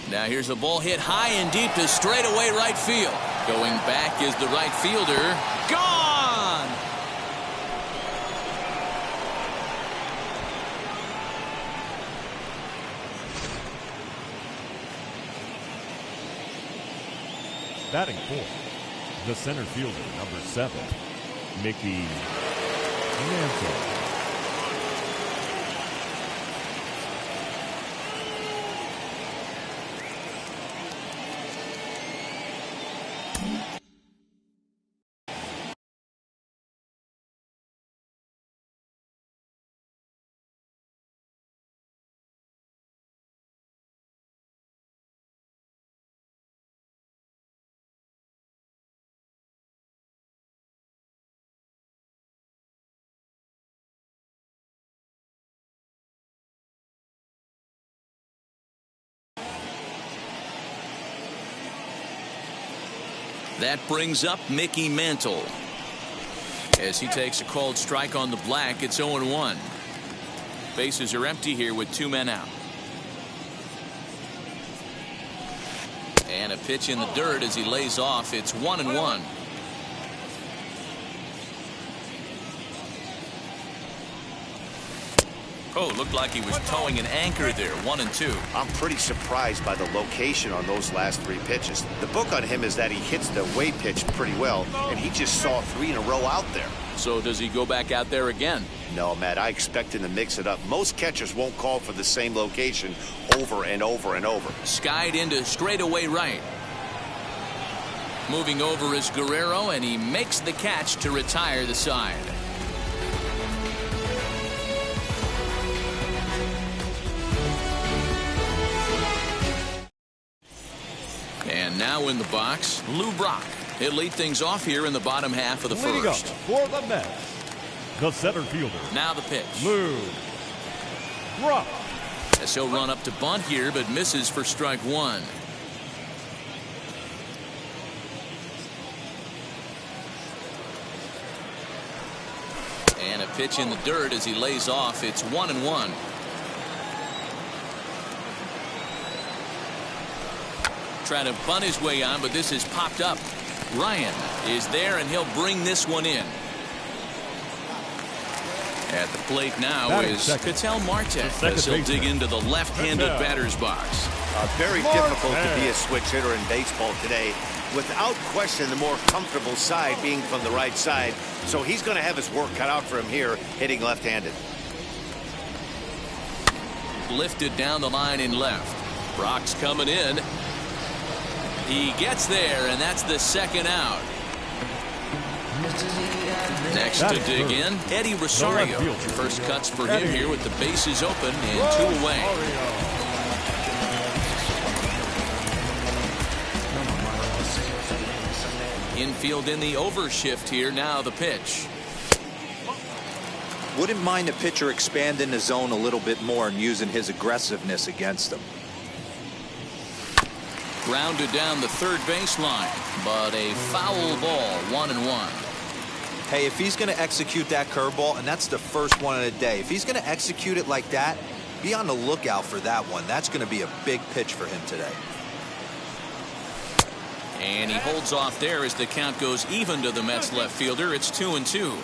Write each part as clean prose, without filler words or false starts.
Now here's a ball hit high and deep to straightaway right field. Going back is the right fielder. Gone! Batting fourth, the center fielder, number 7, Mlb21. That brings up Mickey Mantle. As he takes a called strike on the black, it's 0-1. Bases are empty here with 2 men out. And a pitch in the dirt as he lays off. It's 1-1. Oh, looked like he was towing an anchor there. 1-2. I'm pretty surprised by the location on those last 3 pitches. The book on him is that he hits the way pitch pretty well, and he just saw 3 in a row out there. So does he go back out there again? No, Matt, I expect him to mix it up. Most catchers won't call for the same location over and over and over. Skied into straightaway right. Moving over is Guerrero, and he makes the catch to retire the side. And now in the box, Lou Brock. He'll lead things off here in the bottom half of the first. For the Mets, the center fielder. Now the pitch. Lou Brock. As he'll run up to bunt here, but misses for strike 1. And a pitch in the dirt as he lays off. It's 1-1. Trying to bunt his way on, but this has popped up. Ryan is there, and he'll bring this one in. At the plate now is Ketel Marte as he'll dig into the left-handed batter's box. Very difficult to be a switch hitter in baseball today. Without question, the more comfortable side being from the right side. So he's going to have his work cut out for him here, hitting left-handed. Lifted down the line in left. Brock's coming in. He gets there, and that's the second out. Next to dig in, Eddie Rosario. First cuts for him here with the bases open and 2 away. Infield in the overshift here. Now the pitch. Wouldn't mind a pitcher expanding the zone a little bit more and using his aggressiveness against them. Grounded down the third baseline, but a foul ball. 1-1. Hey, if he's going to execute that curveball, and that's the first one of the day, if he's going to execute it like that, be on the lookout for that one. That's going to be a big pitch for him today. And he holds off there as the count goes even to the Mets left fielder. It's 2-2.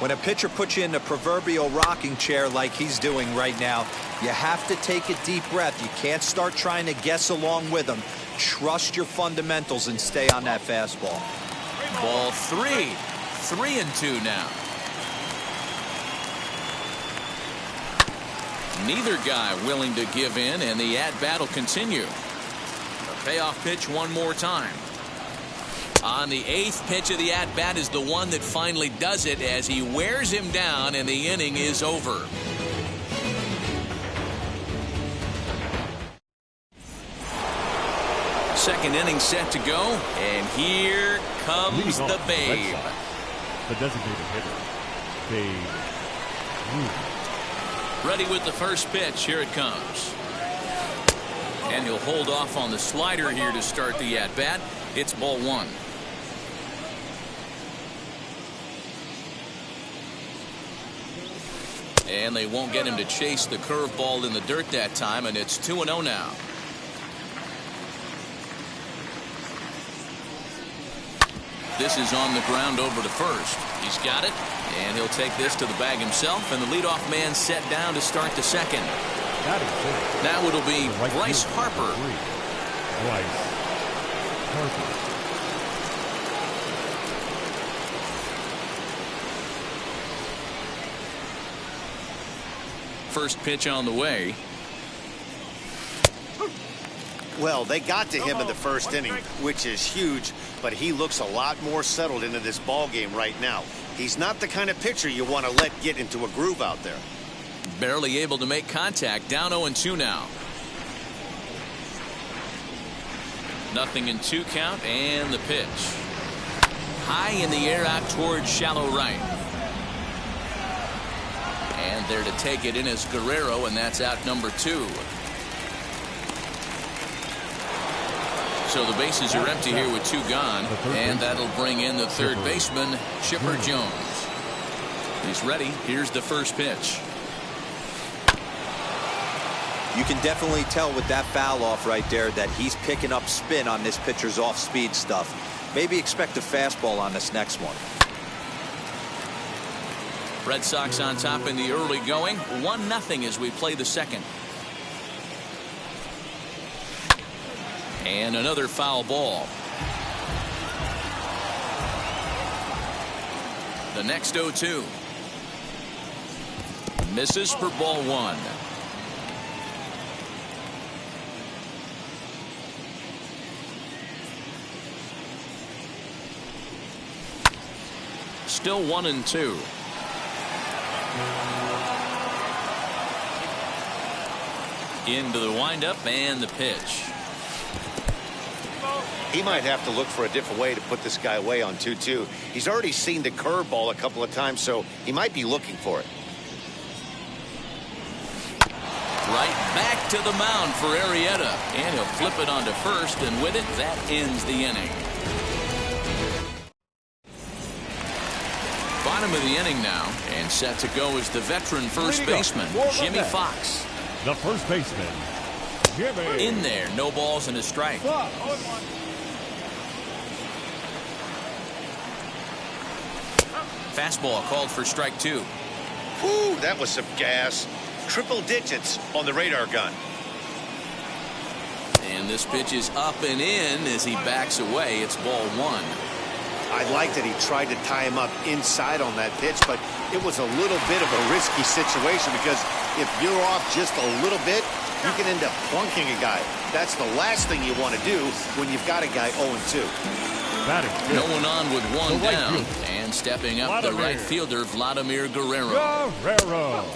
When a pitcher puts you in the proverbial rocking chair like he's doing right now, you have to take a deep breath. You can't start trying to guess along with him. Trust your fundamentals and stay on that fastball. Ball 3. 3-2 now. Neither guy willing to give in, and the at-bat will continue. A payoff pitch one more time. On the 8th pitch of the at-bat is the one that finally does it as he wears him down, and the inning is over. Second inning set to go, and here comes the Babe. The designated hitter, Babe. Ready with the first pitch. Here it comes. And he'll hold off on the slider here to start the at-bat. It's ball 1. And they won't get him to chase the curveball in the dirt that time, and it's 2-0 now. this is on the ground over to first. He's got it, and he'll take this to the bag himself, and the leadoff man set down to start the second. Now it'll be Bryce Harper. Bryce Harper. First pitch on the way. Well, they got to him in the first inning, which is huge, but he looks a lot more settled into this ball game right now. He's not the kind of pitcher you want to let get into a groove out there. Barely able to make contact. Down 0-2 now. 0-2 count, and the pitch. High in the air out towards shallow right. And there to take it in is Guerrero, and that's out number 2. So the bases are empty here with 2 gone, and that'll bring in the third baseman, Chipper Jones. He's ready. Here's the first pitch. You can definitely tell with that foul off right there that he's picking up spin on this pitcher's off-speed stuff. Maybe expect a fastball on this next one. Red Sox on top in the early going. 1-0 as we play the second. And another foul ball. The next 0-2. Misses for ball 1. Still 1-2. Into the windup and the pitch. He might have to look for a different way to put this guy away on 2-2. He's already seen the curveball a couple of times, so he might be looking for it. Right back to the mound for Arrieta, and he'll flip it onto first, and with it, that ends the inning. Bottom of the inning now, and set to go is the veteran first baseman, Jimmy Fox. The first baseman, Jimmy. In there, no balls and a strike. Fastball called for strike 2. Whew, that was some gas. Triple digits on the radar gun. And this pitch is up and in as he backs away. It's ball 1. I like that he tried to tie him up inside on that pitch, but it was a little bit of a risky situation because if you're off just a little bit, you can end up plunking a guy. That's the last thing you want to do when you've got a guy 0-2. No one on with 1 down, and stepping up the right fielder, Vladimir Guerrero.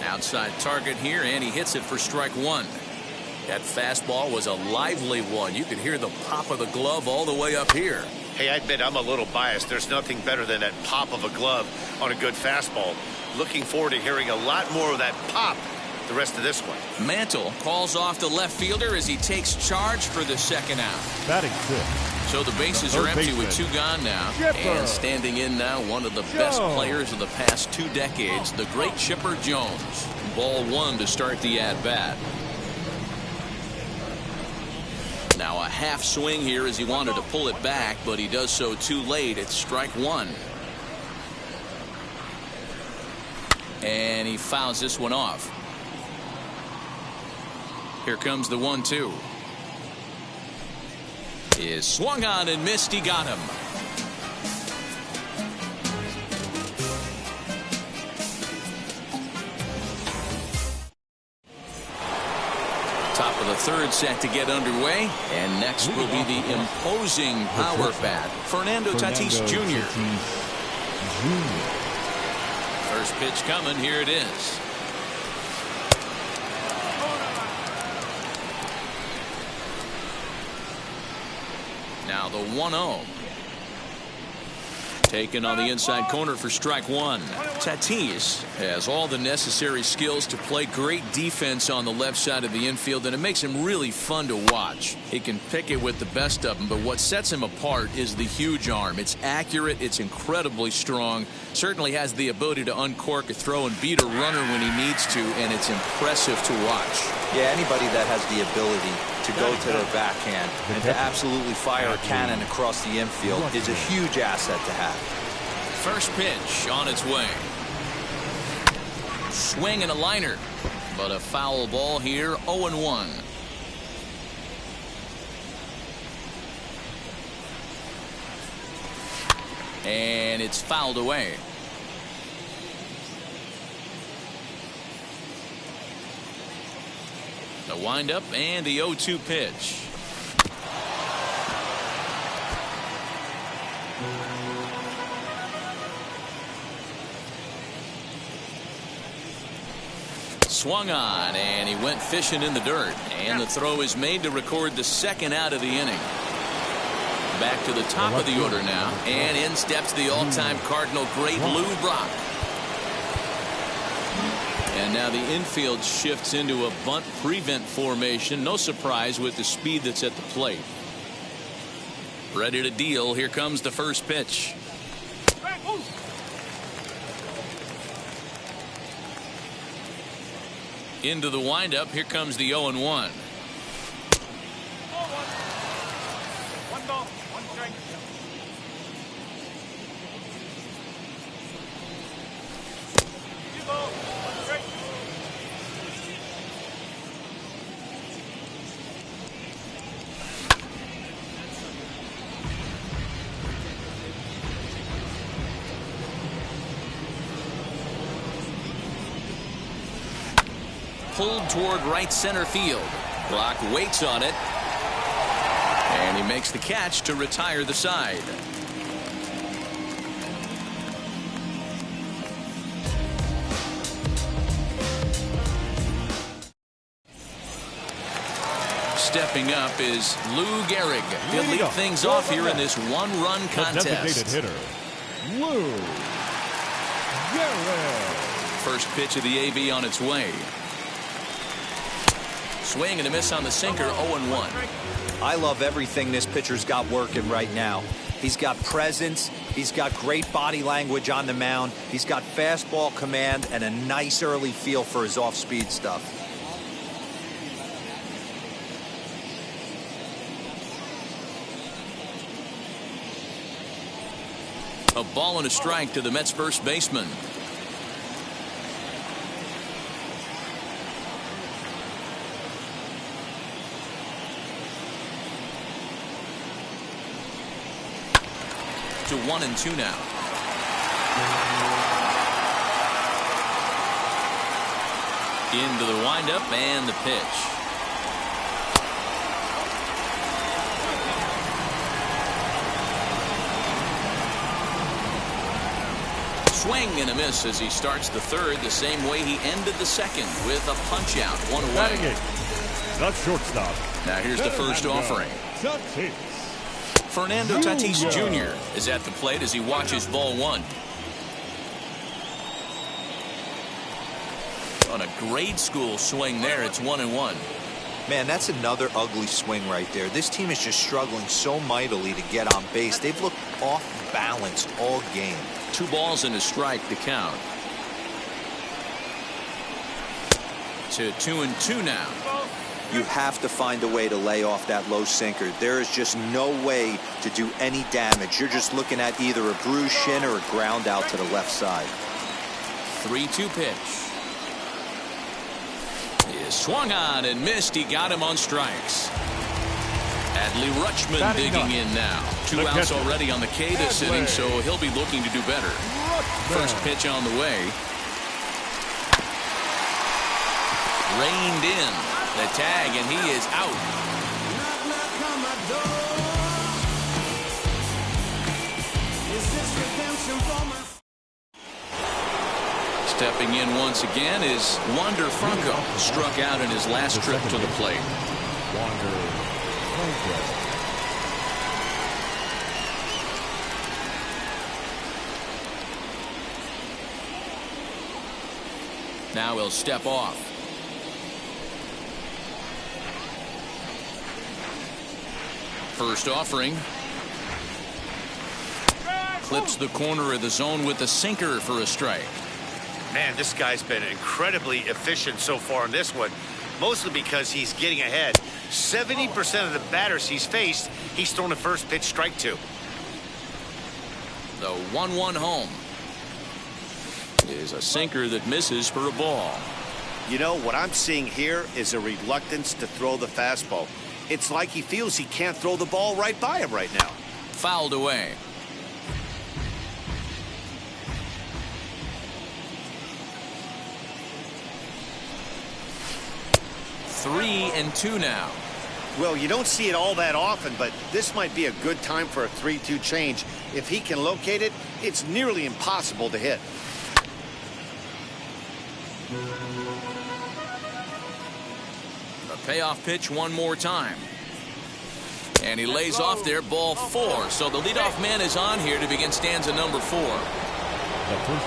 Outside target here, and he hits it for strike 1. That fastball was a lively one. You could hear the pop of the glove all the way up here. Hey, I admit I'm a little biased. There's nothing better than that pop of a glove on a good fastball. Looking forward to hearing a lot more of that pop the rest of this one. Mantle calls off the left fielder as he takes charge for the second out. Batting 6. So the bases are empty with 2 gone now. And standing in now, one of the best players of the past 2 decades, the great Chipper Jones. Ball 1 to start the at-bat. Now a half swing here as he wanted to pull it back, but he does so too late. It's strike 1. And he fouls this one off. Here comes the 1-2. Is swung on and missed. He got him. Top of the third set to get underway, and next will be the imposing power bat, Fernando Tatis Jr. First pitch coming. Here it is. Now the 1-0. Taken on the inside corner for strike 1. Tatis has all the necessary skills to play great defense on the left side of the infield, and it makes him really fun to watch. He can pick it with the best of them, but what sets him apart is the huge arm. It's accurate, it's incredibly strong, certainly has the ability to uncork a throw and beat a runner when he needs to, and it's impressive to watch. Yeah, anybody that has the ability to go to their backhand, and to absolutely fire a cannon across the infield is a huge asset to have. First pitch on its way. Swing and a liner, but a foul ball here. 0-1. And it's fouled away. The windup and the 0-2 pitch. Swung on, and he went fishing in the dirt. And the throw is made to record the second out of the inning. Back to the top of the order now, and in steps the all-time Cardinal great Lou Brock. And now the infield shifts into a bunt prevent formation. No surprise with the speed that's at the plate. Ready to deal. Here comes the first pitch. Into the windup. Here comes the 0-1. Pulled toward right center field. Brock waits on it. And he makes the catch to retire the side. Stepping up is Lou Gehrig. He'll lead things off here in this one-run contest. The designated hitter, Lou Gehrig. First pitch of the AV on its way. Swing and a miss on the sinker. 0-1. I love everything this pitcher's got working right now. He's got presence. He's got great body language on the mound. He's got fastball command and a nice early feel for his off-speed stuff. A ball and a strike to the Mets first baseman. To 1-2 now. Into the windup and the pitch. Swing and a miss as he starts the third the same way he ended the second with a punch out. One away. The shortstop. Now here's the first offering. Fernando Tatis Jr. is at the plate as he watches ball one. On a grade school swing there, it's 1-1. Man, that's another ugly swing right there. This team is just struggling so mightily to get on base. They've looked off balance all game. 2 balls and a strike to count. To 2-2 now. You have to find a way to lay off that low sinker. There is just no way to do any damage. You're just looking at either a bruised shin or a ground out to the left side. 3-2 pitch. He swung on and missed. He got him on strikes. Adley Rutschman digging in now. 2 outs already on the K this inning, so he'll be looking to do better. First pitch on the way. Reined in. The tag, and he is out. Stepping in once again is Wander Franco. Struck out in his last trip to the plate. Wander Franco. Now he'll step off. First offering. Clips the corner of the zone with the sinker for a strike. Man, this guy's been incredibly efficient so far in this one. mostly because he's getting ahead. 70% of the batters he's faced, he's thrown a first pitch strike to. The 1-1 home is a sinker that misses for a ball. You know, what I'm seeing here is a reluctance to throw the fastball. It's like he feels he can't throw the ball right by him right now. Fouled away. Three and two now. Well, you don't see it all that often, but this might be a good time for a 3-2 change. If he can locate it, it's nearly impossible to hit. A payoff pitch one more time. And he lays off there, ball 4. So the leadoff man is on here to begin stanza number 4.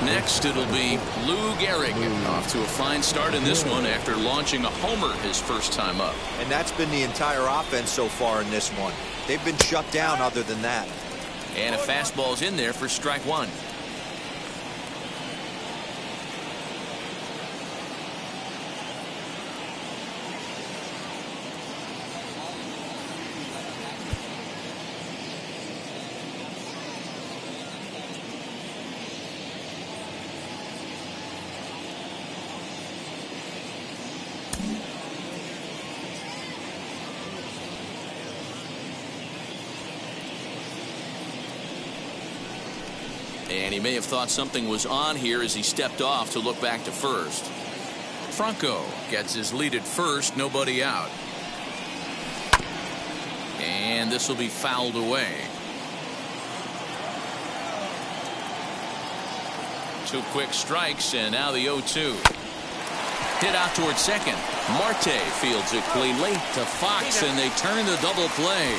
Next, it'll be Lou Gehrig, off to a fine start in this one after launching a homer his first time up. And that's been the entire offense so far in this one. They've been shut down other than that. And a fastball's in there for strike 1. And he may have thought something was on here as he stepped off to look back to first. Franco gets his lead at first, nobody out. And this will be fouled away. 2 quick strikes, and now the 0-2. Hit out towards second. Marte fields it cleanly to Fox, and they turn the double play.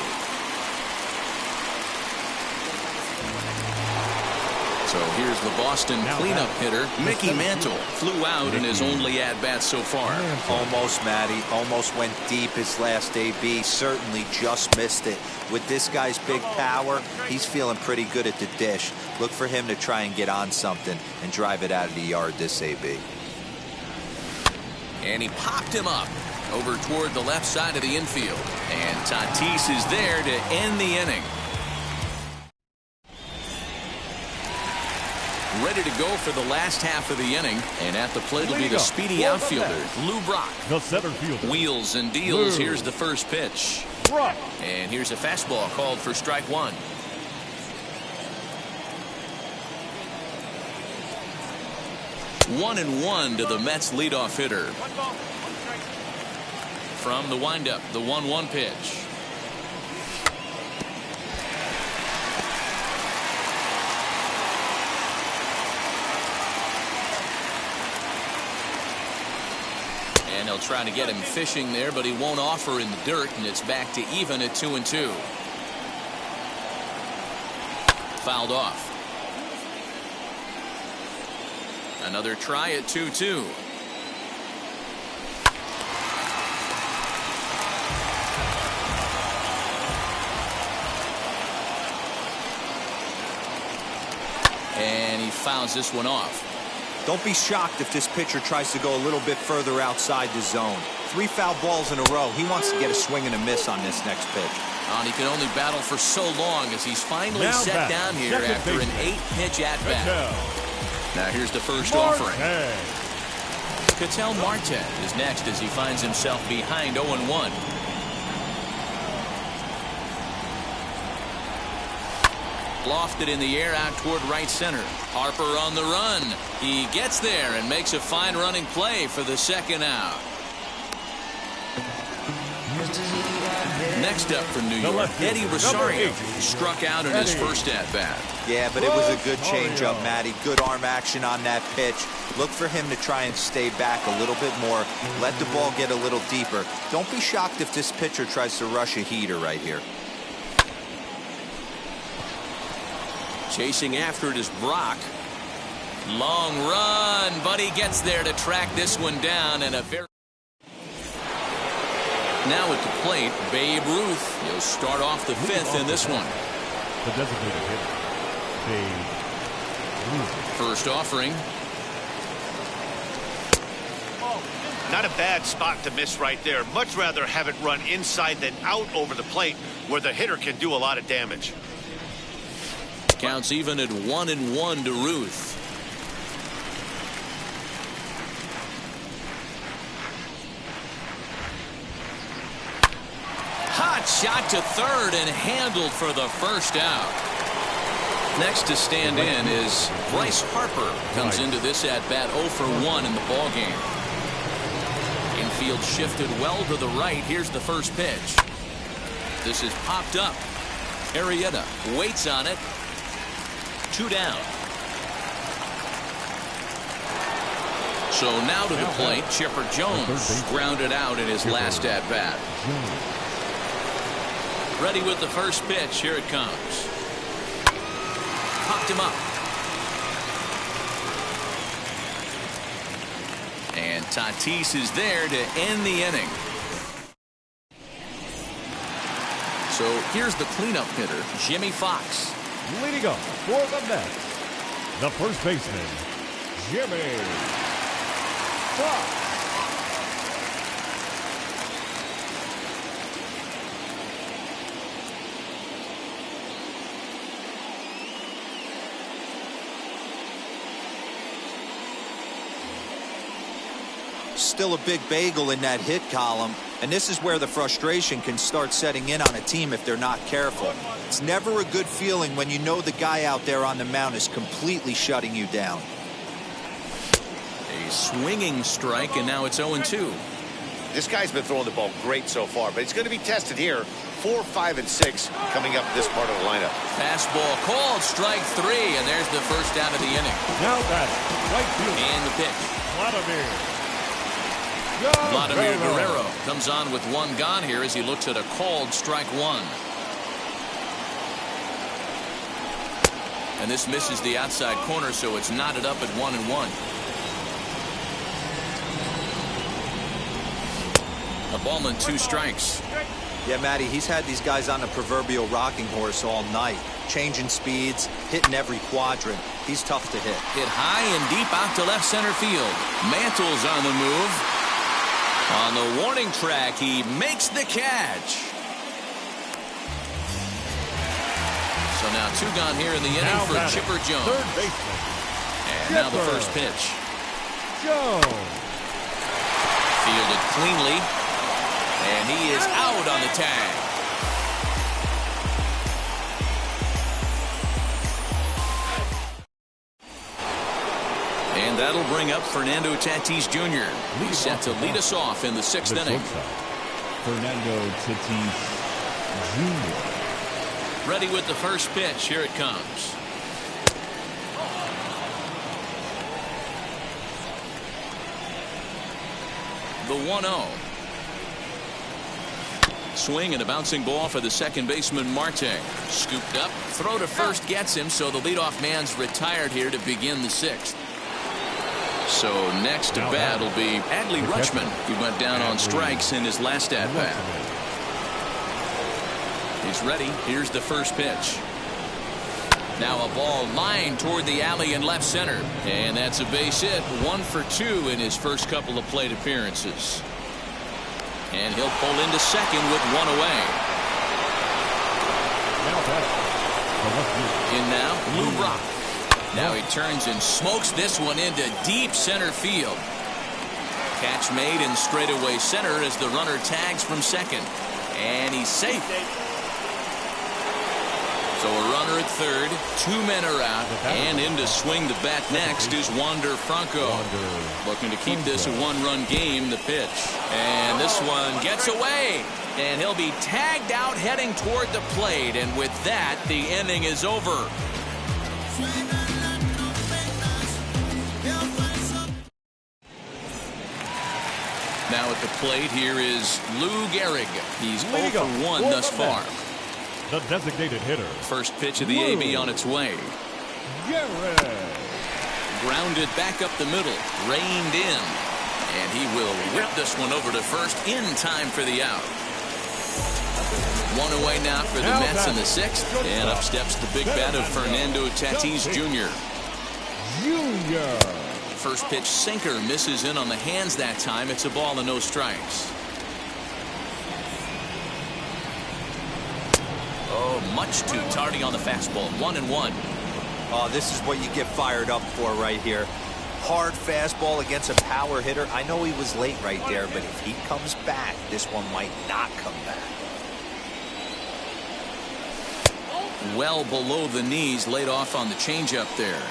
So here's the Boston cleanup hitter. Mickey Mantle flew out in his only at-bat so far. Almost, Matty. Almost went deep his last AB. Certainly just missed it. With this guy's big power, he's feeling pretty good at the dish. Look for him to try and get on something and drive it out of the yard this AB. And he popped him up over toward the left side of the infield. And Tatis is there to end the inning. Ready to go for the last half of the inning, and at the plate will be the speedy outfielder, Lou Brock. The center fielder. Wheels and deals. Lou. Here's the first pitch. Brock. And here's a fastball called for strike 1. One and one to the Mets leadoff hitter. From the windup, the 1-1 pitch. And they'll try to get him fishing there, but he won't offer in the dirt, and it's back to even at 2-2. Fouled off. Another try at 2-2. And he fouls this one off. Don't be shocked if this pitcher tries to go a little bit further outside the zone. 3 foul balls in a row. He wants to get a swing and a miss on this next pitch. And he can only battle for so long as he's finally Now set back, down here second after an baseman. 8-pitch at-bat. Now here's the first Marte. offering. Ketel Marte is next as he finds himself behind 0-1. Lofted in the air out toward right center. Harper on the run. He gets there and makes a fine running play for the second out. Next up from New York, Eddie Rosario struck out in his first at-bat. Yeah, but it was a good changeup, Matty. Good arm action on that pitch. Look for him to try and stay back a little bit more. Let the ball get a little deeper. Don't be shocked if this pitcher tries to rush a heater right here. Chasing after it is Brock. Long run, but he gets there to track this one down, and a very... Now at the plate, Babe Ruth. He'll start off the 5th in this one. The designated hitter, Babe Ruth. First offering. Not a bad spot to miss right there. Much rather have it run inside than out over the plate where the hitter can do a lot of damage. Counts even at 1-1 to Ruth. Hot shot to third and handled for the first out. Next to stand in is Bryce Harper. Comes into this at bat 0 for 1 in the ball game. Infield shifted well to the right. Here's the first pitch. This is popped up. Arrieta waits on it. 2 down. So now to the plate, Chipper Jones grounded out in his last at bat. Ready with the first pitch. Here it comes. Popped him up. And Tatis is there to end the inning. So here's the cleanup hitter, Jimmy Fox. Leading up for the Mets, the first baseman, Jimmy Fox. Still a big bagel in that hit column, and this is where the frustration can start setting in on a team if they're not careful. It's never a good feeling when you know the guy out there on the mound is completely shutting you down. A swinging strike, and now it's 0-2. This guy's been throwing the ball great so far, but it's going to be tested here. 4, 5, and 6 coming up this part of the lineup. Fastball called, strike 3, and there's the first out of the inning. Now that's right field. And the pitch. Vladimir Guerrero comes on with 1 gone here as he looks at a called strike 1. And this misses the outside corner, so it's knotted up at 1-1. A ballman, 2 strikes. Yeah, Matty, he's had these guys on the proverbial rocking horse all night. Changing speeds, hitting every quadrant. He's tough to hit. Hit high and deep out to left center field. Mantle's on the move. On the warning track, he makes the catch. So now 2 gone here in the inning for Chipper Jones. Third baseman. And now the first pitch. Jones. Fielded cleanly. And he is out on the tag. And that'll bring up Fernando Tatis Jr. He's set to lead us off in the 6th inning. Fernando Tatis Jr. Ready with the first pitch. Here it comes. The 1-0. Swing and a bouncing ball for the second baseman, Marte. Scooped up. Throw to first gets him, so the leadoff man's retired here to begin the 6th. So next to bat will be Adley Rutschman. He went down on strikes in his last at bat. He's ready. Here's the first pitch. Now a ball lined toward the alley in left center. And that's a base hit. 1 for 2 in his first couple of plate appearances. And he'll pull into second with 1 away. In now, Lou Brock. Now he turns and smokes this one into deep center field. Catch made in straightaway center as the runner tags from second. And he's safe. So a runner at third, 2 men are out, and in to swing the bat next is Wander Franco. Looking to keep this a 1-run game, the pitch. And this one gets away, and he'll be tagged out heading toward the plate, and with that, the inning is over. Now at the plate, here is Lou Gehrig. He's 0 for 1 thus far. The designated hitter. First pitch of the AB on its way. Gehrig. Grounded back up the middle. Reined in. And he will whip this one over to first in time for the out. 1 away now for the Mets in the 6th. And up steps the big bat of Fernando Tatis Jr. First pitch sinker misses in on the hands that time. It's a ball and no strikes. Oh, much too tardy on the fastball. 1-1. Oh, this is what you get fired up for right here. Hard fastball against a power hitter. I know he was late right there, but if he comes back, this one might not come back. Well below the knees, laid off on the changeup there.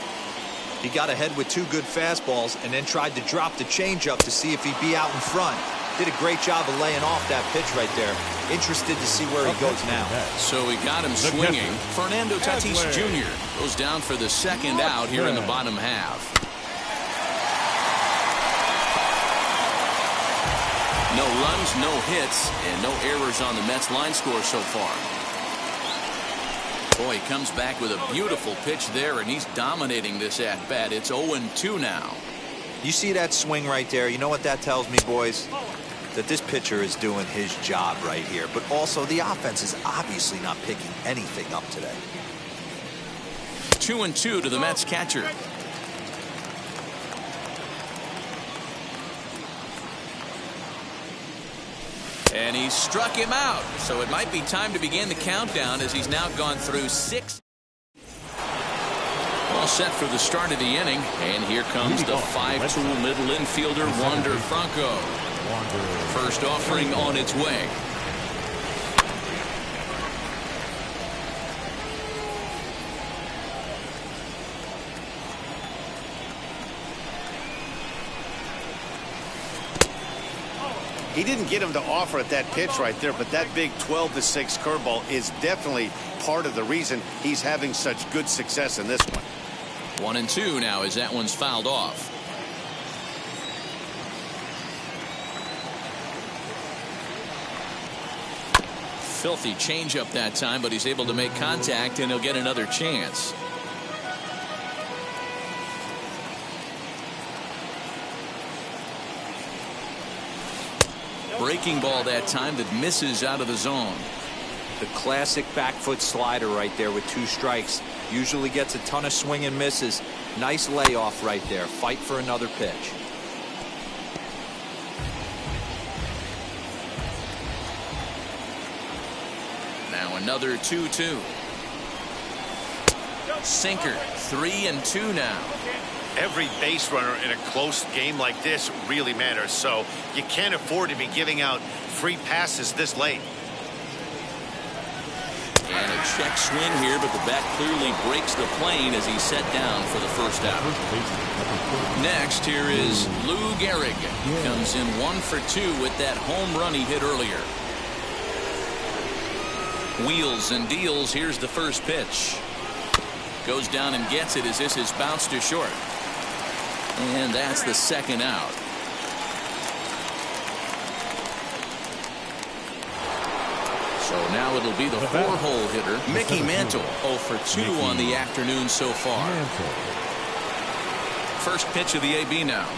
He got ahead with 2 good fastballs and then tried to drop the changeup to see if he'd be out in front. Did a great job of laying off that pitch right there. Interested to see where he goes now. So he got him swinging. Fernando Tatis Jr. goes down for the second out here in the bottom half. No runs, no hits, and no errors on the Mets line score so far. Boy, he comes back with a beautiful pitch there, and he's dominating this at-bat. It's 0-2 now. You see that swing right there? You know what that tells me, boys? That this pitcher is doing his job right here. But also, the offense is obviously not picking anything up today. 2-2 to the Mets catcher. And he struck him out. So it might be time to begin the countdown as he's now gone through 6. All set for the start of the inning. And here comes the 5-tool middle infielder, Wander Franco. First offering on its way. He didn't get him to offer at that pitch right there, but that big 12-6 curveball is definitely part of the reason he's having such good success in this one. 1-2 now as that one's fouled off. Filthy changeup that time, but he's able to make contact and he'll get another chance. Breaking ball that time that misses out of the zone. The classic back foot slider right there with 2 strikes. Usually gets a ton of swing and misses. Nice layoff right there. Fight for another pitch. Now another 2-2. Sinker. 3-2 now. Every base runner in a close game like this really matters, so you can't afford to be giving out free passes this late. And a check swing here, but the bat clearly breaks the plane as he's set down for the first out. Next, here is Lou Gehrig. Comes in 1 for 2 with that home run he hit earlier. Wheels and deals. Here's the first pitch. Goes down and gets it as this is bounced to short. And that's the second out. So now it'll be the 4-hole hitter, Mickey Mantle. 0 for 2 on the afternoon so far. First pitch of the AB now.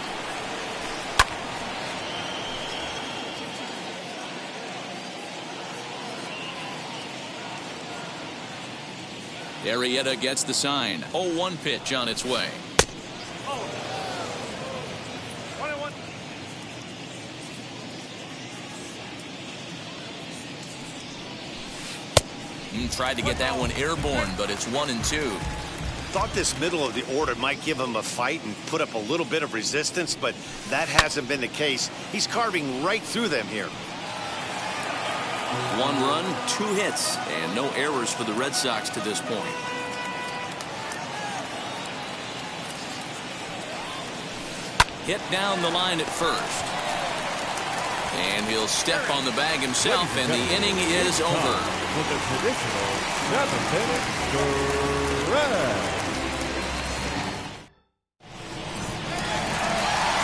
Arrieta gets the sign. 0-1 pitch on its way. Tried to get that one airborne, but it's 1-2. Thought this middle of the order might give him a fight and put up a little bit of resistance, but that hasn't been the case. He's carving right through them here. 1 run, 2 hits, and no errors for the Red Sox to this point. Hit down the line at first. And he'll step on the bag himself, and the inning is over. With a traditional 7th-inning stretch.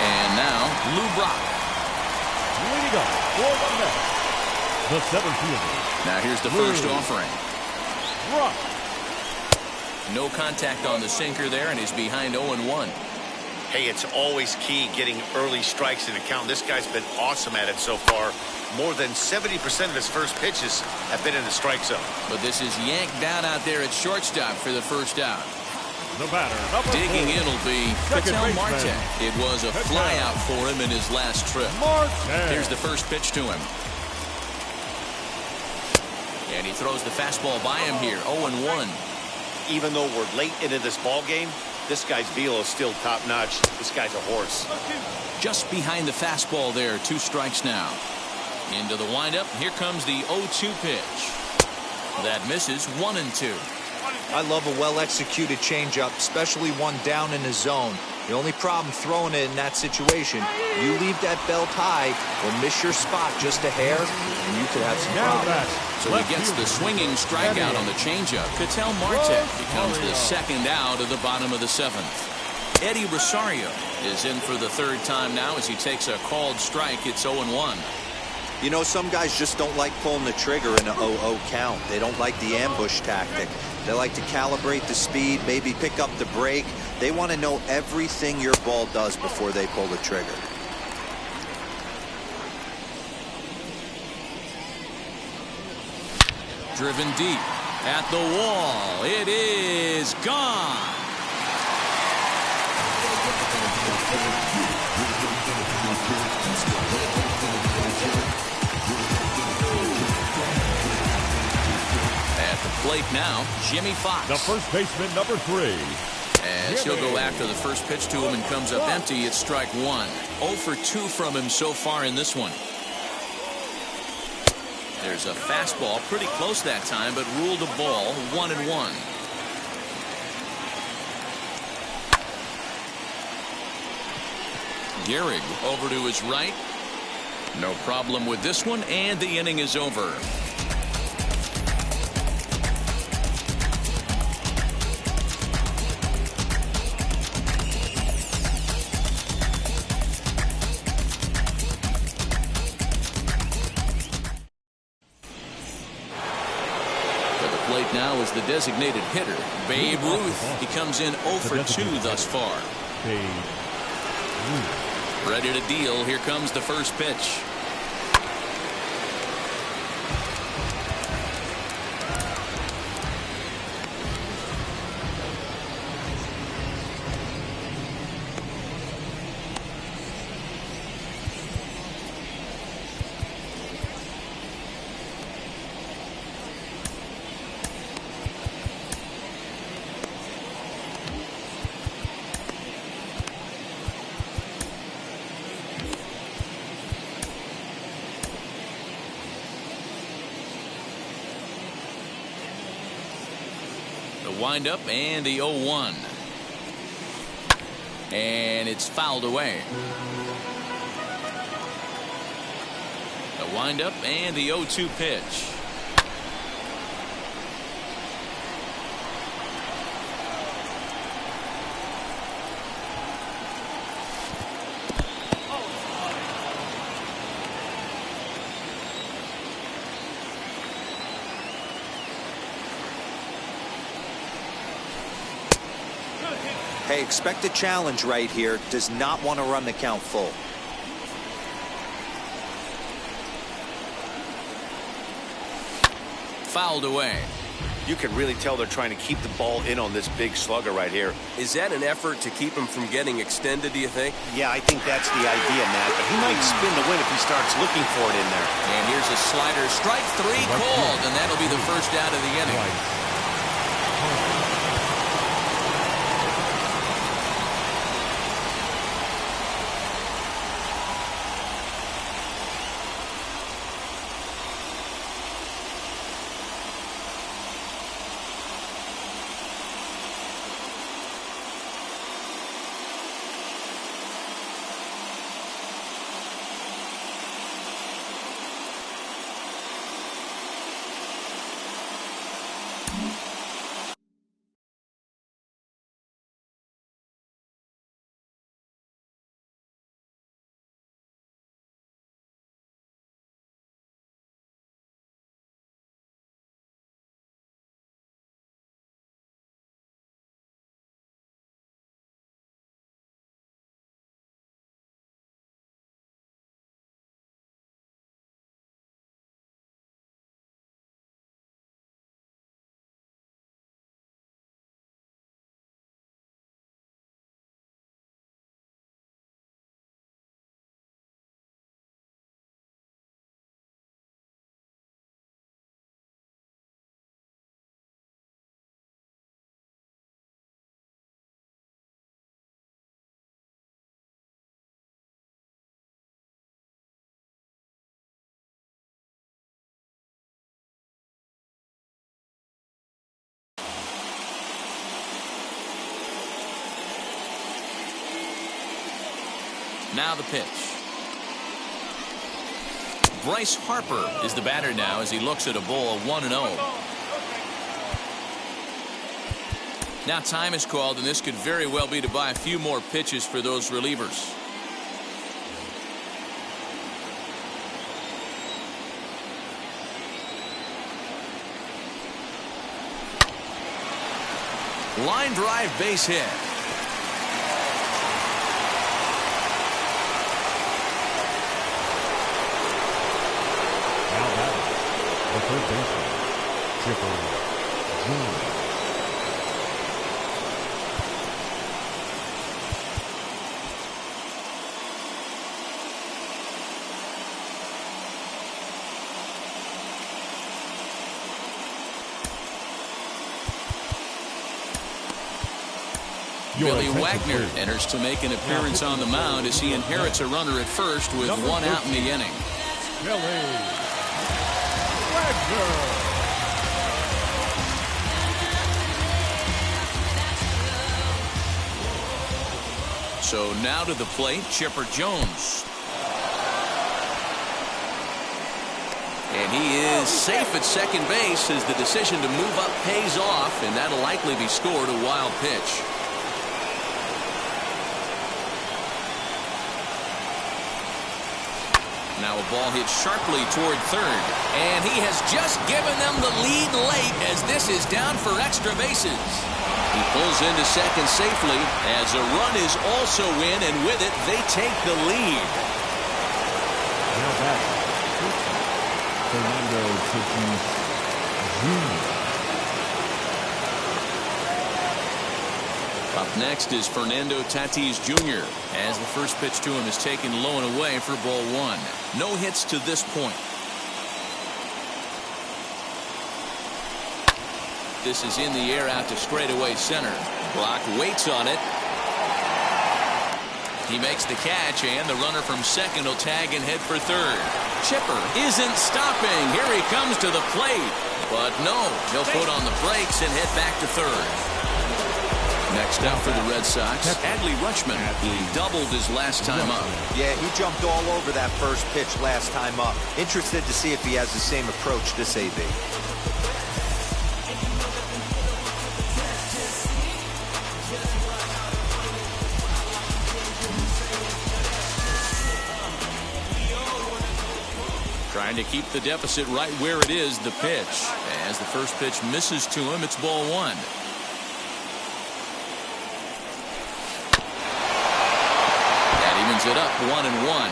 And now, Lou Brock. Leading up for the Mets, the 7th fielder. Now here's the first offering. Brock. No contact on the sinker there, and he's behind 0-1. Hey, it's always key getting early strikes in a count. This guy's been awesome at it so far. More than 70% of his first pitches have been in the strike zone. But this is yanked down out there at shortstop for the first out. The batter, number Digging 4. in will be Second Ketel baseman, Marte. It was a flyout for him in his last trip. Marte. Here's the first pitch to him. And he throws the fastball by him here, 0-1. Even though we're late into this ball game, this guy's velo is still top-notch. This guy's a horse. Just behind the fastball there, 2 strikes now. Into the windup, here comes the 0-2 pitch. That misses, 1-2. I love a well-executed changeup, especially one down in the zone. The only problem throwing it in that situation, you leave that belt high or miss your spot just a hair, and you could have some problems. So he gets the swinging strikeout on the changeup. Ketel Marte becomes the second out of the bottom of the 7th. Eddie Rosario is in for the 3rd time now as he takes a called strike. It's 0-1. You know, some guys just don't like pulling the trigger in a 0-0 count. They don't like the ambush tactic. They like to calibrate the speed, maybe pick up the brake. They want to know everything your ball does before they pull the trigger. Driven deep at the wall. It is gone. At the plate now, Jimmy Fox. The first baseman, number 3. As he'll go after the first pitch to him and comes up empty, it's strike 1. 0 for 2 from him so far in this one. There's a fastball pretty close that time, but ruled a ball, 1-1. Gehrig over to his right. No problem with this one, and the inning is over. Now is the designated hitter, Babe Ruth. He comes in 0 for 2 thus far. Ready to deal. Here comes the first pitch. Windup and the 0-1. And it's fouled away. The windup and the 0-2 pitch. Hey, expect a challenge right here. Does not want to run the count full. Fouled away. You can really tell they're trying to keep the ball in on this big slugger right here. Is that an effort to keep him from getting extended, do you think? Yeah, I think that's the idea, Matt. But he might spin the win if he starts looking for it in there. And here's a slider. Strike 3 called, and that'll be the first out of the inning. Now the pitch. Bryce Harper is the batter now as he looks at a ball of 1-0. Now time is called, and this could very well be to buy a few more pitches for those relievers. Line drive base hit. Now batting, the third baseman, Chipper Jones. Billy Wagner enters to make an appearance on the mound as he inherits a runner at first with one out in the inning. Billy Wagner. So now to the plate, Chipper Jones. And he is safe at second base as the decision to move up pays off, and that'll likely be scored a wild pitch. Now a ball hit sharply toward third, and he has just given them the lead late as this is down for extra bases. He pulls into second safely as a run is also in, and with it they take the lead. Now back, Fernando Tatis Jr. Up next is Fernando Tatis Jr. as the first pitch to him is taken low and away for ball one. No hits to this point. This is in the air out to straightaway center. Brock waits on it. He makes the catch, and the runner from second will tag and head for third. Chipper isn't stopping. Here he comes to the plate. But no, he'll put on the brakes and head back to third. Next up for the Red Sox, Adley Rutschman. He doubled his last time up. Yeah, he jumped all over that first pitch last time up. Interested to see if he has the same approach this AB. Trying to keep the deficit right where it is, the pitch. As the first pitch misses to him, it's ball one. It up 1-1.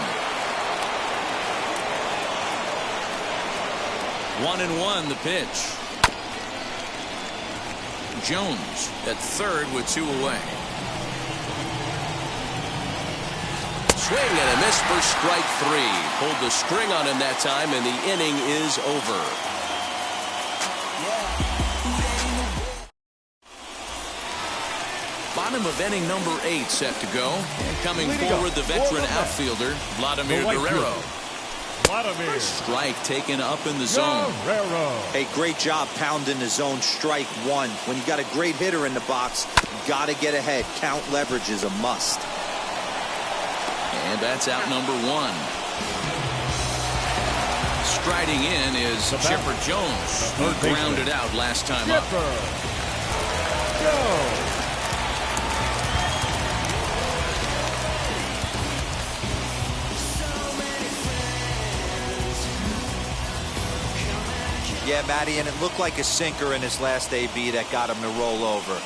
1-1 the pitch. Jones at third with two away. Swing and a miss for strike three. Pulled the string on him that time, and the inning is over. Bottom of inning number 8 set to go. And coming forward, the veteran outfielder, Vladimir Guerrero. Strike taken up in the zone. Hey, great job pounding the zone. Strike one. When you got a great hitter in the box, you got to get ahead. Count leverage is a must. And that's out number 1. Striding in is Chipper Jones, who grounded out last time up. Yeah, Matty, and it looked like a sinker in his last AB that got him to roll over.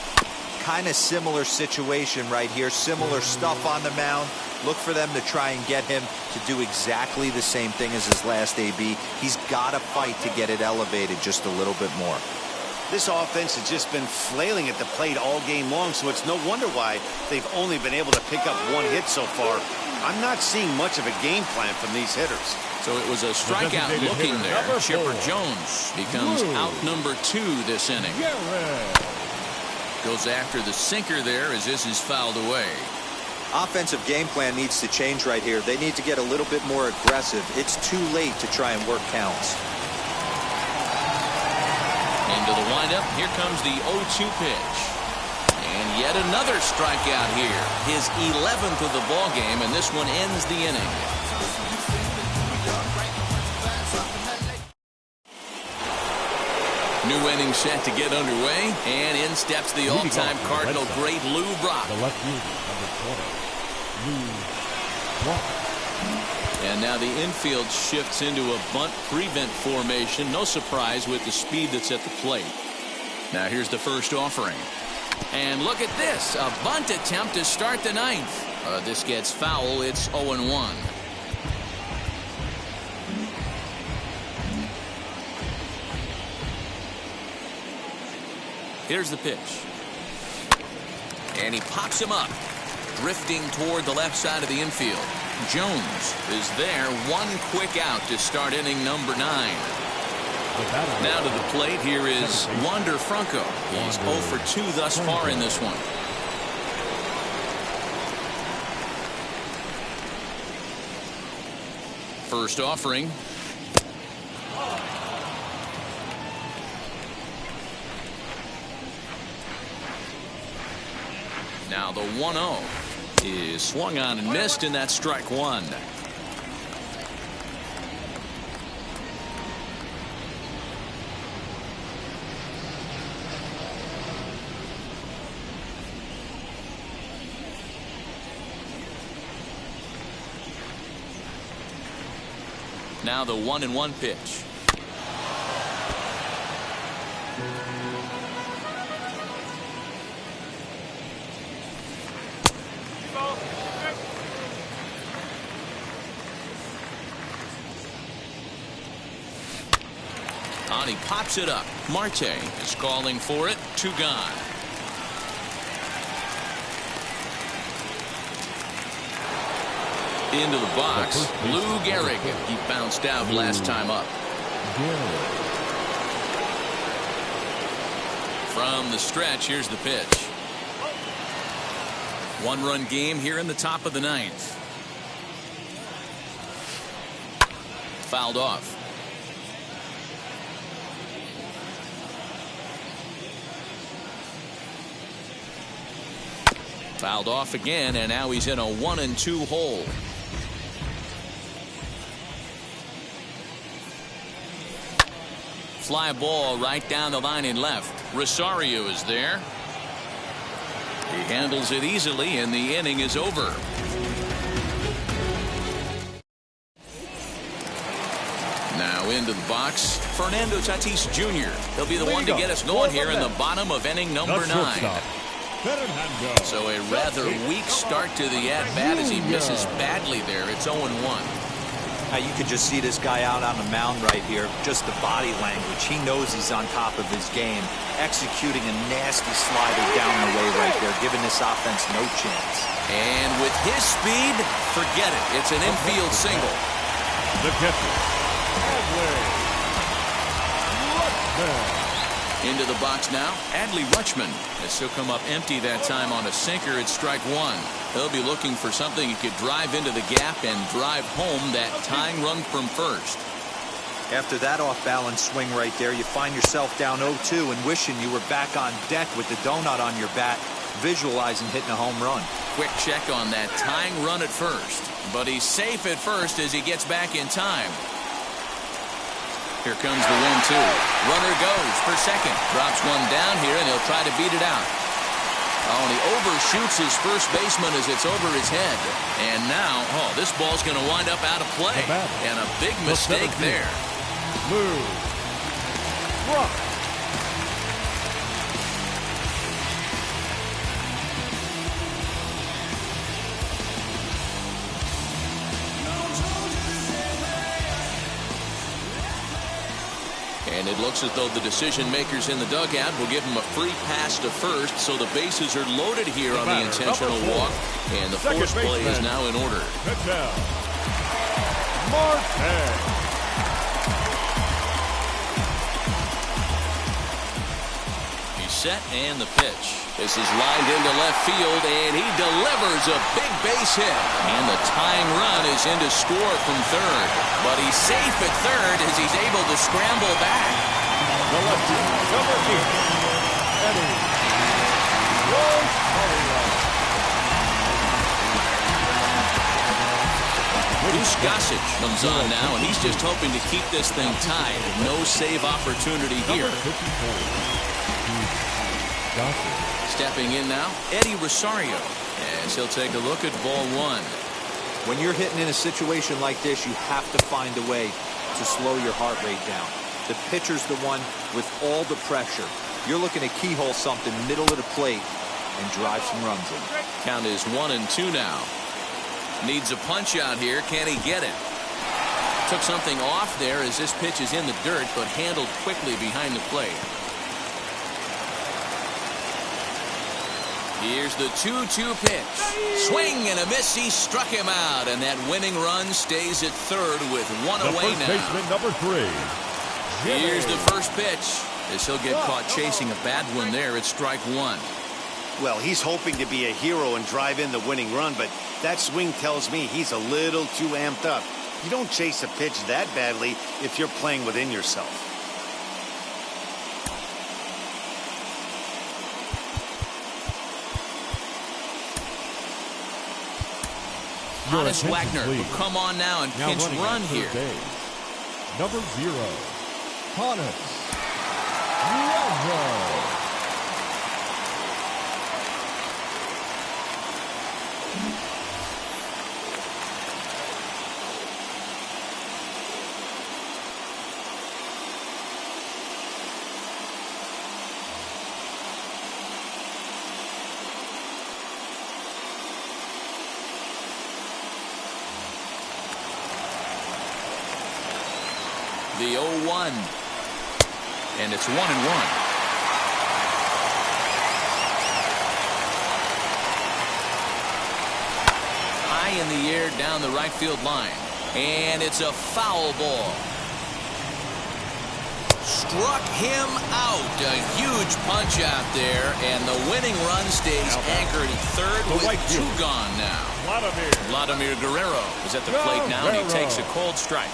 Kind of similar situation right here. Similar stuff on the mound. Look for them to try and get him to do exactly the same thing as his last AB. He's got to fight to get it elevated just a little bit more. This offense has just been flailing at the plate all game long, so it's no wonder why they've only been able to pick up one hit so far. I'm not seeing much of a game plan from these hitters. So it was a strikeout looking there. Chipper Jones becomes out number 2 this inning. Goes after the sinker there as this is fouled away. Offensive game plan needs to change right here. They need to get a little bit more aggressive. It's too late to try and work counts. Into the windup. Here comes the 0-2 pitch. And yet another strikeout here. His 11th of the ball game, and this one ends the inning. New inning set to get underway, and in steps the all-time Cardinal great Lou Brock. The left fielder, number 20, Lou Brock. And now the infield shifts into a bunt prevent formation. No surprise with the speed that's at the plate. Now here's the first offering. And look at this, a bunt attempt to start the ninth. This gets foul. It's 0-1. Here's the pitch. And he pops him up, drifting toward the left side of the infield. Jones is there. One quick out to start inning number 9. Now to the plate, here is Wander Franco. He's 0 for 2 thus far in this one. First offering. Now the 1-0 is swung on and missed, and that's strike 1. Now the 1-1 pitch. On he pops it up. Marte is calling for it. 2 gone. Into the box, Lou Gehrig. He bounced out last time up. From the stretch, here's the pitch. 1-run game here in the top of the 9th. Fouled off. Fouled off again, and now he's in a 1-2 hole. Fly ball right down the line and left. Rosario is there. He handles it easily, and the inning is over. Now into the box, Fernando Tatis Jr. He'll be the one to get us going here in the bottom of inning number 9. So a rather weak start to the at-bat as he misses badly there. It's 0-1. You could just see this guy out on the mound right here. Just the body language. He knows he's on top of his game. Executing a nasty slider down the way right there, giving this offense no chance. And with his speed, forget it. It's an infield single. The catcher, Into the box now, Adley Rutschman. As he'll come up empty that time on a sinker. It's strike 1. He'll be looking for something he could drive into the gap and drive home that tying run from first. After that off-balance swing right there, you find yourself down 0-2 and wishing you were back on deck with the donut on your bat, visualizing hitting a home run. Quick check on that tying run at first. But he's safe at first as he gets back in time. Here comes the 1-2. Runner goes for second. Drops one down here, and he'll try to beat it out. Oh, and he overshoots his first baseman as it's over his head. And now, this ball's going to wind up out of play. And a big mistake there. Lou Brock. And it looks as though the decision makers in the dugout will give him a free pass to first, so the bases are loaded here on the intentional walk, and the force play is now in order. Marte. He's set, and the pitch. This is lined into left field, and he delivers a big base hit. And the tying run is in to score from third. But he's safe at third as he's able to scramble back. The lefty, number 8, Eddie. Goose Gossage comes on now, and he's just hoping to keep this thing tied. No save opportunity here. Stepping in now, Eddie Rosario, as he'll take a look at ball one. When you're hitting in a situation like this, you have to find a way to slow your heart rate down. The pitcher's the one with all the pressure. You're looking to keyhole something middle of the plate and drive some runs in. Count is 1-2 now. Needs a punch out here. Can he get it? Took something off there as this pitch is in the dirt, but handled quickly behind the plate. Here's the 2-2 pitch. Swing and a miss. He struck him out, and that winning run stays at third with one away now. Baseman number 3. Here's the first pitch. As he'll get caught chasing a bad one there at strike one. Well, he's hoping to be a hero and drive in the winning run, but that swing tells me he's a little too amped up. You don't chase a pitch that badly if you're playing within yourself. Honest Wagner will come on now and pinch run here. Number 0, Honest Wagner. The 0-1. And it's 1-1. High in the air down the right field line. And it's a foul ball. Struck him out. A huge punch out there. And the winning run stays anchored at third with 2 gone now. Vladimir Guerrero is at the plate now, and he takes a cold strike.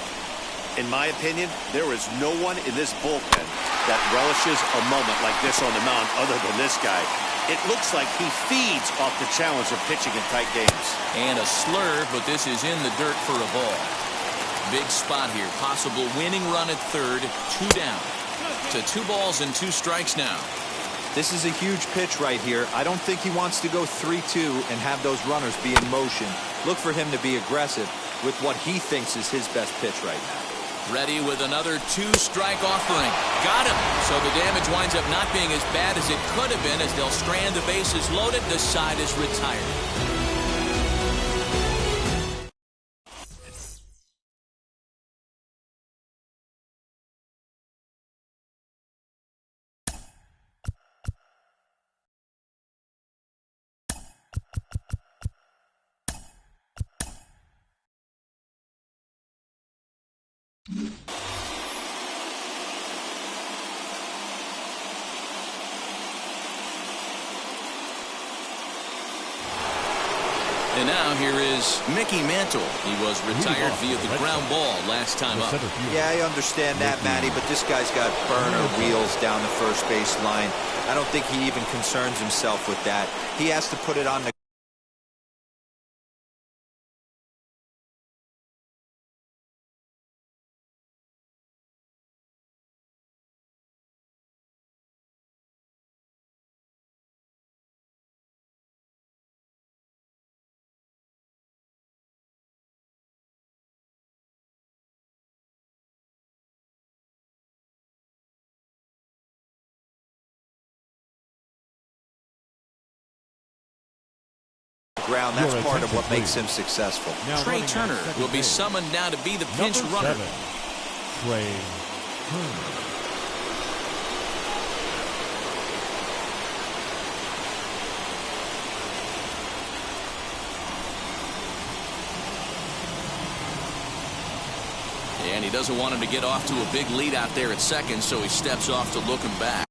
In my opinion, there is no one in this bullpen that relishes a moment like this on the mound other than this guy. It looks like he feeds off the challenge of pitching in tight games. And a slur, but this is in the dirt for a ball. Big spot here. Possible winning run at third. 2 down. To 2 balls and 2 strikes now. This is a huge pitch right here. I don't think he wants to go 3-2 and have those runners be in motion. Look for him to be aggressive with what he thinks is his best pitch right now. Ready with another 2-strike offering. Got him. So the damage winds up not being as bad as it could have been as they'll strand the bases loaded. The side is retired. And now here is Mickey Mantle. He was retired via the ground ball last time up. Yeah, I understand that, Matty, but this guy's got burner wheels down the first base line. I don't think he even concerns himself with that. He has to put it on the ground. That's part of what makes him successful. Trey Turner will be summoned now to be the pinch runner. Trey Turner. And he doesn't want him to get off to a big lead out there at second, so he steps off to look him back.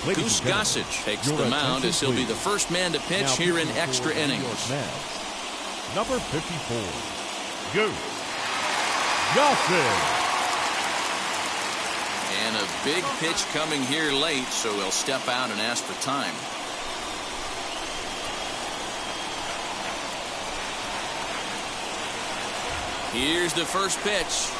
Goose Gossage takes the mound as he'll be the first man to pitch here in extra innings. Number 54, Goose Gossage. And a big pitch coming here late, so he'll step out and ask for time. Here's the first pitch.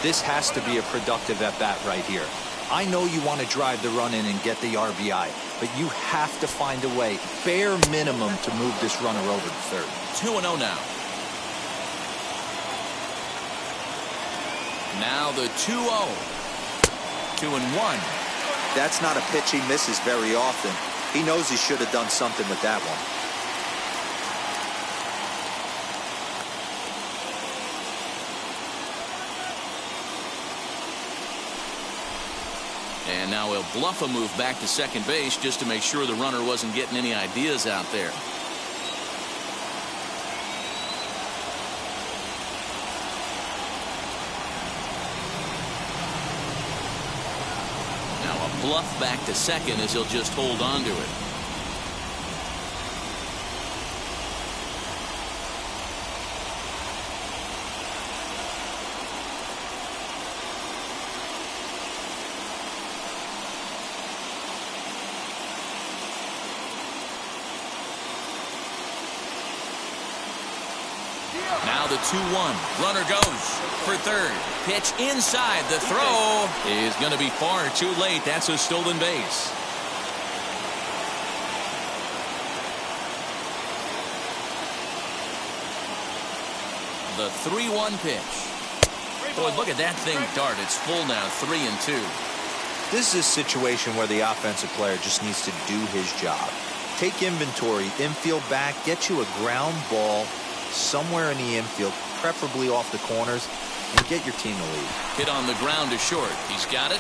This has to be a productive at-bat right here. I know you want to drive the run in and get the RBI, but you have to find a way, bare minimum, to move this runner over to third. 2-0 now. Now the 2-0. 2-1. That's not a pitch he misses very often. He knows he should have done something with that one. And now he'll bluff a move back to second base just to make sure the runner wasn't getting any ideas out there. Now a bluff back to second as he'll just hold on to it. Now the 2-1. Runner goes for third. Pitch inside. The throw is going to be far too late. That's a stolen base. The 3-1 pitch. Boy, look at that thing dart. It's full now. 3-2. This is a situation where the offensive player just needs to do his job. Take inventory, infield back, get you a ground ball somewhere in the infield, preferably off the corners, and get your team the lead. Hit on the ground to short. He's got it.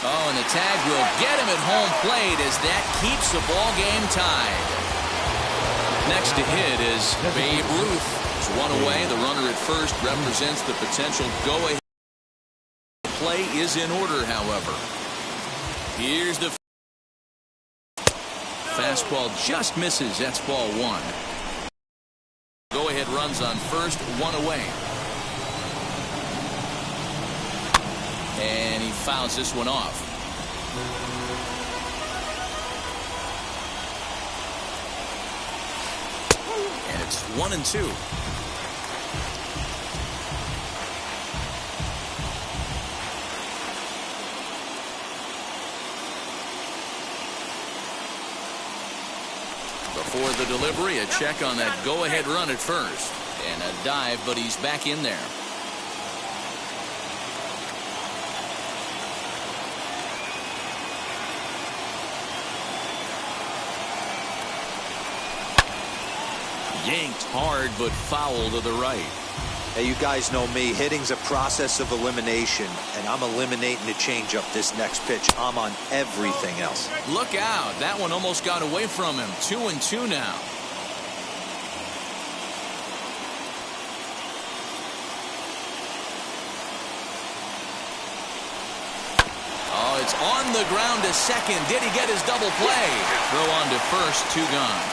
Oh, and the tag will get him at home plate as that keeps the ball game tied. Next to hit is Babe Ruth. It's one away. The runner at first represents the potential go-ahead. Play is in order, however. Here's the fastball, just misses. That's ball one. Go-ahead runs on first, one away. And he fouls this one off. And it's 1-2. Before the delivery, a check on that go-ahead run at first. And a dive, but he's back in there. Yanked hard, but foul to the right. Hey, you guys know me. Hitting's a process of elimination, and I'm eliminating the changeup this next pitch. I'm on everything else. Look out. That one almost got away from him. 2-2 now. Oh, it's on the ground to second. Did he get his double play? Throw on to first, 2 gone.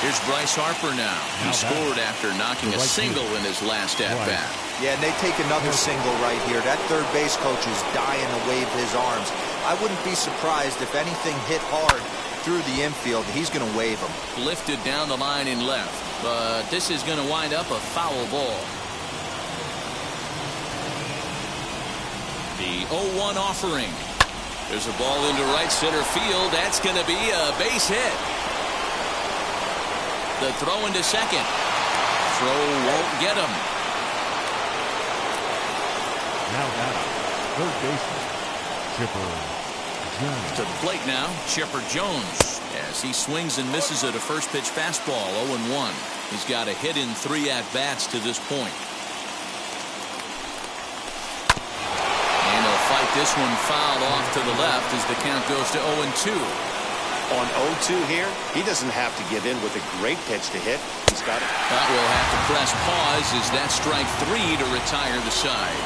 Here's Bryce Harper now. He scored after knocking a single in his last at-bat. Yeah, and they take another single right here. That third base coach is dying to wave his arms. I wouldn't be surprised if anything hit hard through the infield. He's going to wave them. Lifted down the line in left, but this is going to wind up a foul ball. The 0-1 offering. There's a ball into right center field. That's going to be a base hit. The throw into second. Throw won't get him. Now batting, third baseman, Chipper Jones. To the plate now, Chipper Jones. As he swings and misses at a first pitch fastball, 0-1. He's got a hit in 3 at-bats to this point. And he'll fight this one fouled off to the left as the count goes to 0-2. On 0-2 here, he doesn't have to give in with a great pitch to hit. He's got it. But we'll have to press pause as that strike 3 to retire the side.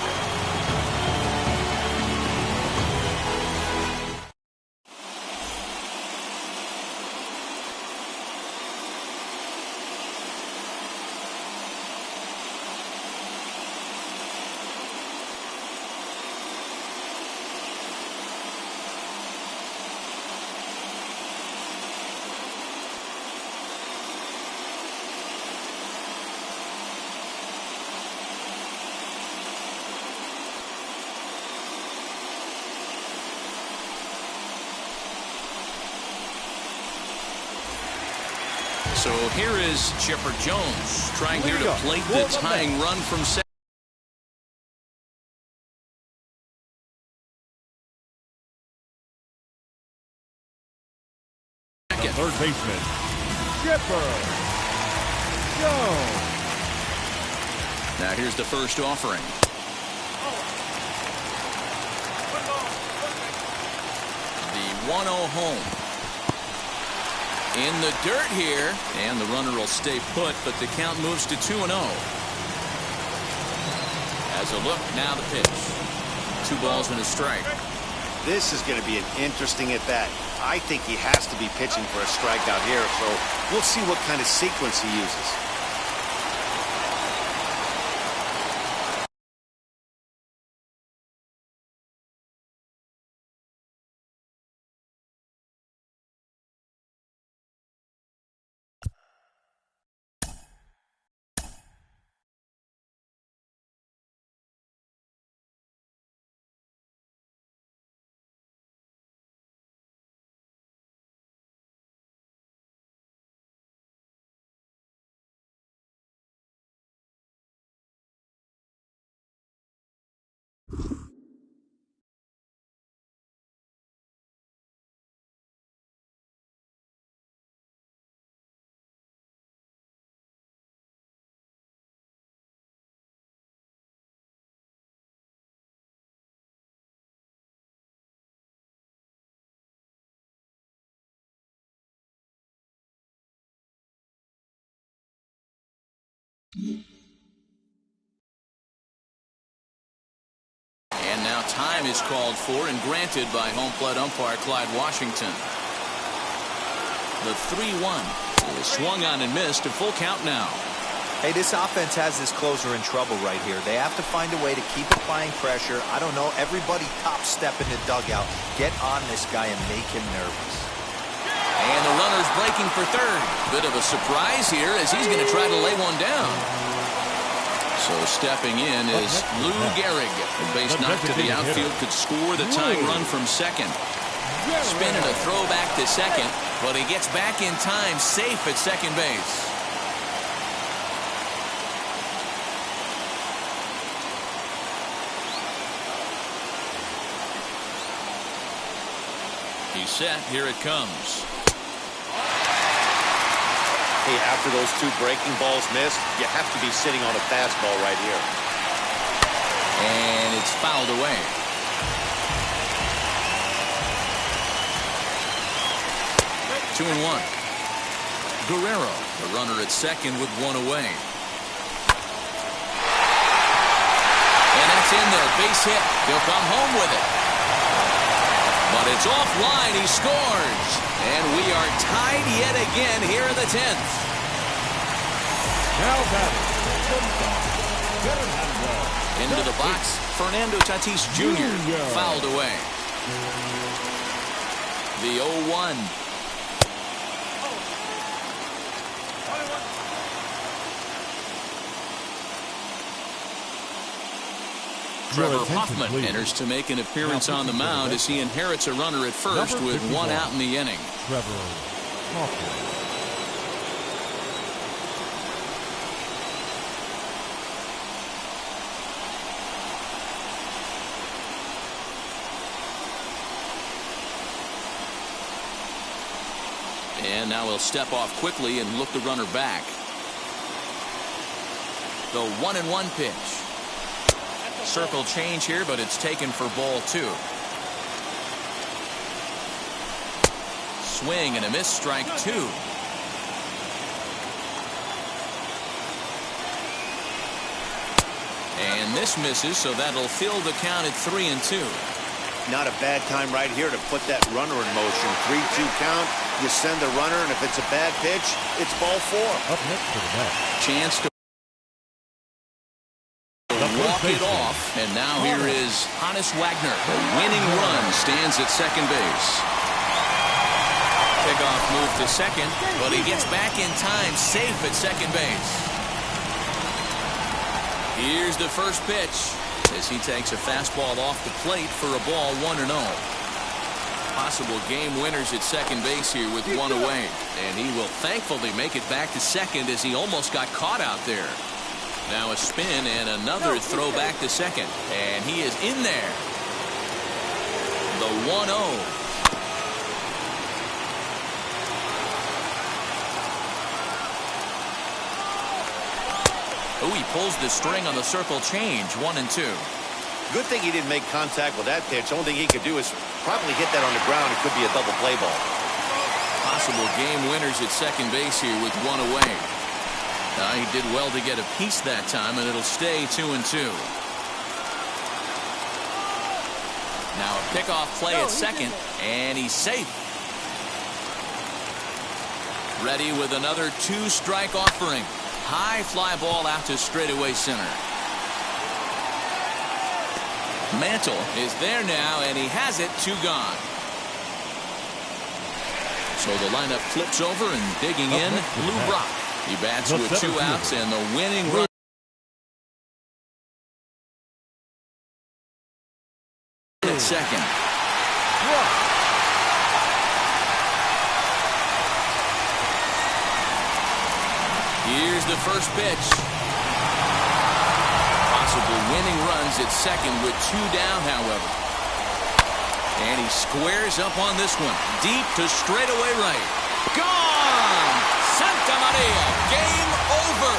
So here is Chipper Jones trying here to plate the tying run from second. Third baseman, Chipper Jones. Now here's the first offering. The 1-0 home. In the dirt here, and the runner will stay put, but the count moves to 2-0. As a look, now the pitch. 2 balls and a strike. This is going to be an interesting at bat. I think he has to be pitching for a strikeout here, so we'll see what kind of sequence he uses. And now time is called for and granted by home plate umpire Clyde Washington. The 3-1 is swung on and missed. A full count now. Hey, this offense has this closer in trouble right here. They have to find a way to keep applying pressure. I don't know, everybody top step in the dugout. Get on this guy and make him nervous. And the runner's breaking for third. Bit of a surprise here as he's going to try to lay one down. So stepping in is Lou Gehrig. A base knock to the outfield could score the tying run from second. Spinning a throwback to second, but he gets back in time, safe at second base. He's set. Here it comes. Hey, after those 2 breaking balls missed, you have to be sitting on a fastball right here. And it's fouled away. Two and one. Guerrero, the runner at second with 1 away. And that's in there. Base hit. He'll come home with it. But it's offline. He scores. And we are tied yet again here in the 10th. Now batting. Into the box, Fernando Tatis Jr. fouled away. The 0-1. Trevor Hoffman enters to make an appearance on the mound as he inherits a runner at first with 1 out in the inning. Trevor Hoffman. And now he'll step off quickly and look the runner back. The 1-1 pitch. Circle change here, but it's taken for ball 2. Swing and a miss, strike 2. And this misses, so that'll fill the count at 3-2. Not a bad time right here to put that runner in motion. 3-2 count. You send the runner, and if it's a bad pitch, it's ball 4. Up next for the bat. Chance to walk it off. And now here is Hannes Wagner. The winning run stands at second base. Pickoff move to second, but he gets back in time, safe at second base. Here's the first pitch as he takes a fastball off the plate for a ball 1-0. Possible game winners at second base here with one away. And he will thankfully make it back to second as he almost got caught out there. Now a spin and another throw back to second. And he is in there. The 1-0. Oh, he pulls the string on the circle change. 1-2. Good thing he didn't make contact with that pitch. Only thing he could do is probably hit that on the ground. It could be a double play ball. Possible game winners at second base here with one away. He did well to get a piece that time, and it'll stay 2-2. Now a pickoff play at second, and he's safe. Ready with another two-strike offering. High fly ball out to straightaway center. Mantle is there now, and he has it. 2 gone. So the lineup flips over, and digging in, Lou Brock. He bats with 2 outs, and the winning run at second. Here's the first pitch. Possible winning runs at second with 2 down, however. And he squares up on this one. Deep to straightaway right. Gone! Santa Maria. Game over.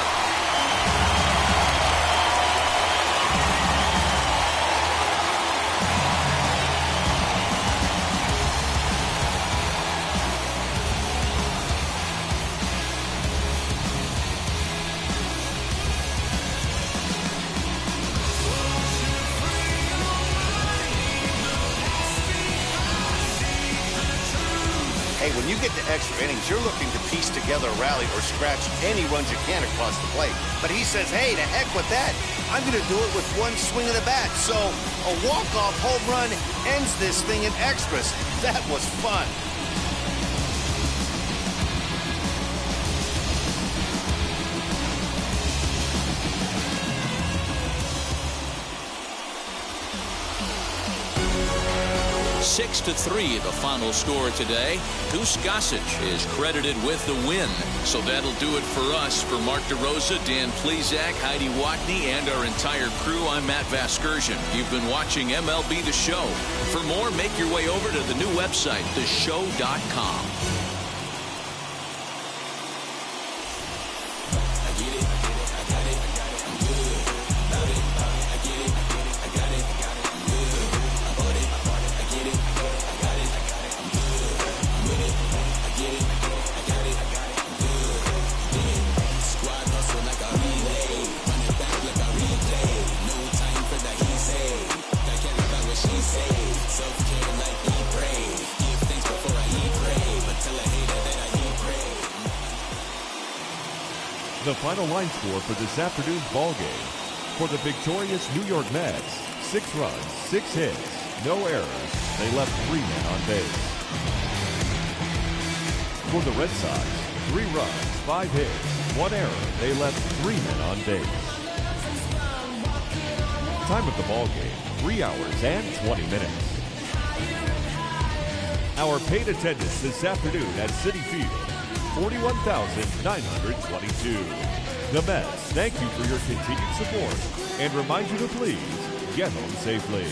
When you get to extra innings, you're looking to piece together a rally or scratch any runs you can across the plate. But he says, hey, to heck with that. I'm going to do it with 1 swing of the bat. So a walk-off home run ends this thing in extras. That was fun. Six to 3, the final score today. Goose Gossage is credited with the win. So that'll do it for us. For Mark DeRosa, Dan Plezak, Heidi Watney, and our entire crew, I'm Matt Vasgersian. You've been watching MLB The Show. For more, make your way over to the new website, theshow.com. The final line score for this afternoon's ball game. For the victorious New York Mets, 6 runs, 6 hits, no errors. They left 3 men on base. For the Red Sox, 3 runs, 5 hits, 1 error. They left 3 men on base. Time of the ball game, 3 hours and 20 minutes. Our paid attendance this afternoon at Citi Field, 41,922. The Mets thank you for your continued support and remind you to please get home safely.